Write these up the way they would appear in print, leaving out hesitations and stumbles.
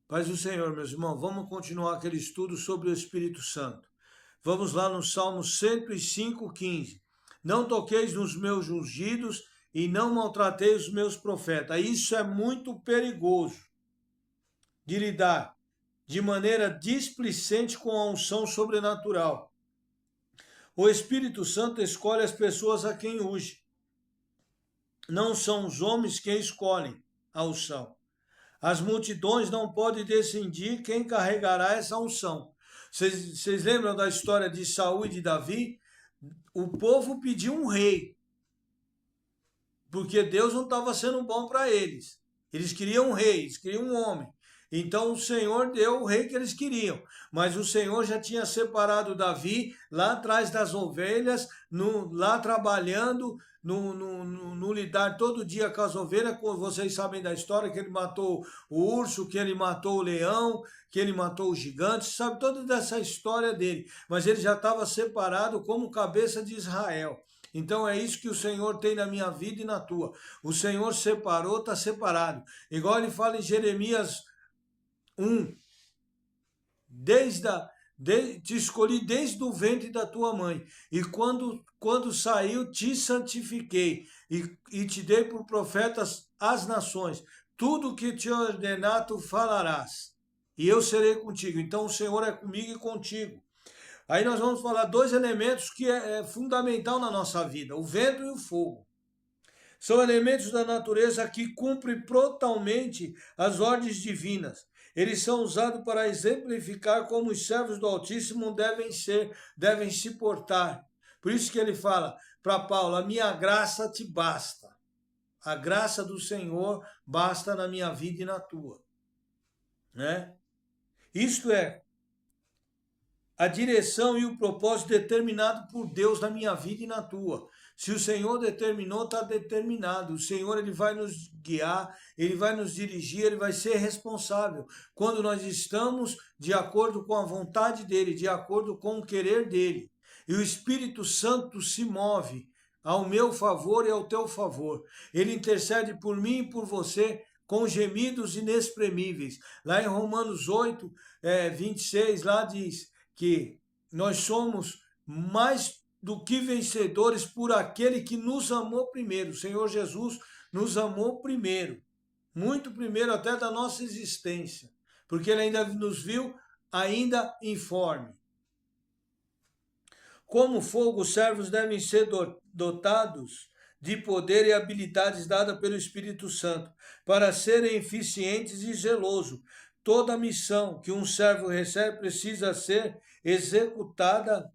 Paz do Senhor, meus irmãos, vamos continuar aquele estudo sobre o Espírito Santo. Vamos lá no Salmo 105:15. Não toqueis nos meus ungidos e não maltrateis os meus profetas. Isso é muito perigoso de lidar de maneira displicente com a unção sobrenatural. O Espírito Santo escolhe as pessoas a quem unge. Não são os homens quem escolhem a unção. As multidões não podem decidir quem carregará essa unção. Vocês lembram da história de Saul e de Davi? O povo pediu um rei, porque Deus não estava sendo bom para eles. Eles queriam um rei, eles queriam um homem. Então o Senhor deu o rei que eles queriam, mas o Senhor já tinha separado Davi lá atrás das ovelhas, lá trabalhando, no lidar todo dia com as ovelhas. Vocês sabem da história que ele matou o urso, que ele matou o leão, que ele matou os gigantes, sabe toda essa história dele, mas ele já estava separado como cabeça de Israel. Então é isso que o Senhor tem na minha vida e na tua. O Senhor separou, está separado. Igual ele fala em Jeremias 1, te escolhi desde o ventre da tua mãe, e quando saiu te santifiquei, e te dei por profetas às nações. Tudo que te ordenar tu falarás, e eu serei contigo. Então o Senhor é comigo e contigo. Aí nós vamos falar dois elementos que é fundamental na nossa vida: o vento e o fogo. São elementos da natureza que cumprem totalmente as ordens divinas. Eles são usados para exemplificar como os servos do Altíssimo devem se portar. Por isso que ele fala para Paulo: a minha graça te basta. A graça do Senhor basta na minha vida e na tua. Né? Isto é, a direção e o propósito determinado por Deus na minha vida e na tua. Se o Senhor determinou, está determinado. O Senhor, ele vai nos guiar, ele vai nos dirigir, ele vai ser responsável. Quando nós estamos de acordo com a vontade dele, de acordo com o querer dele. E o Espírito Santo se move ao meu favor e ao teu favor. Ele intercede por mim e por você com gemidos inexprimíveis. Lá em Romanos 8, 26, lá diz que nós somos mais do que vencedores por aquele que nos amou primeiro. O Senhor Jesus nos amou primeiro, muito primeiro até da nossa existência, porque ele ainda nos viu ainda informe. Como fogo, os servos devem ser dotados de poder e habilidades dadas pelo Espírito Santo, para serem eficientes e zelosos. Toda missão que um servo recebe precisa ser executada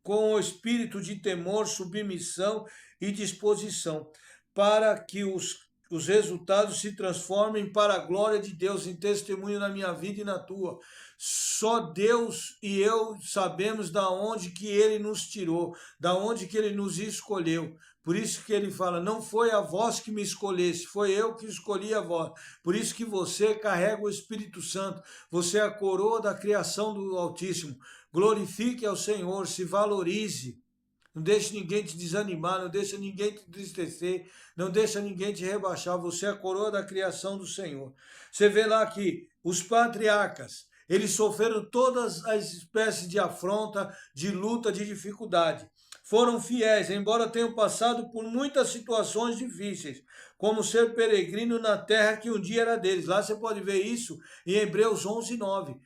com o espírito de temor, submissão e disposição, para que os resultados se transformem para a glória de Deus, em testemunho na minha vida e na tua. Só Deus e eu sabemos da onde que ele nos tirou, da onde que ele nos escolheu. Por isso que ele fala: não foi a vós que me escolheste, foi eu que escolhi a vós. Por isso que você carrega o Espírito Santo, você é a coroa da criação do Altíssimo. Glorifique ao Senhor, se valorize. Não deixe ninguém te desanimar, não deixe ninguém te entristecer, não deixe ninguém te rebaixar. Você é a coroa da criação do Senhor. Você vê lá que os patriarcas, eles sofreram todas as espécies de afronta, de luta, de dificuldade. Foram fiéis, embora tenham passado por muitas situações difíceis, como ser peregrino na terra que um dia era deles. Lá você pode ver isso em Hebreus 11, 9.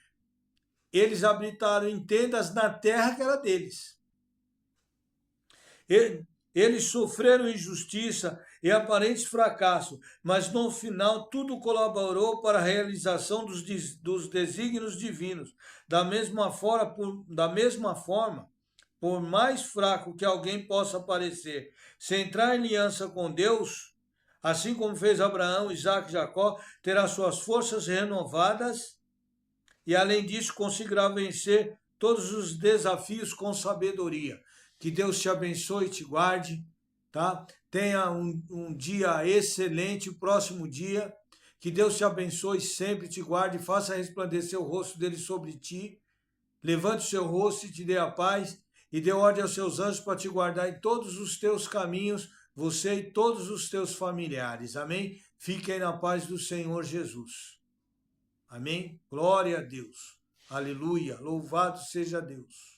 Eles habitaram em tendas na terra que era deles. Eles sofreram injustiça e aparentes fracassos, mas no final tudo colaborou para a realização dos desígnios divinos. Da mesma forma, por mais fraco que alguém possa parecer, se entrar em aliança com Deus, assim como fez Abraão, Isaac e Jacó, terá suas forças renovadas e, além disso, conseguirá vencer todos os desafios com sabedoria. Que Deus te abençoe e te guarde, tá? Tenha um dia excelente, o próximo dia. Que Deus te abençoe sempre, te guarde, faça resplandecer o rosto dele sobre ti. Levante o seu rosto e te dê a paz, e dê ordem aos seus anjos para te guardar em todos os teus caminhos, você e todos os teus familiares. Amém? Fiquem na paz do Senhor Jesus. Amém? Glória a Deus. Aleluia. Louvado seja Deus.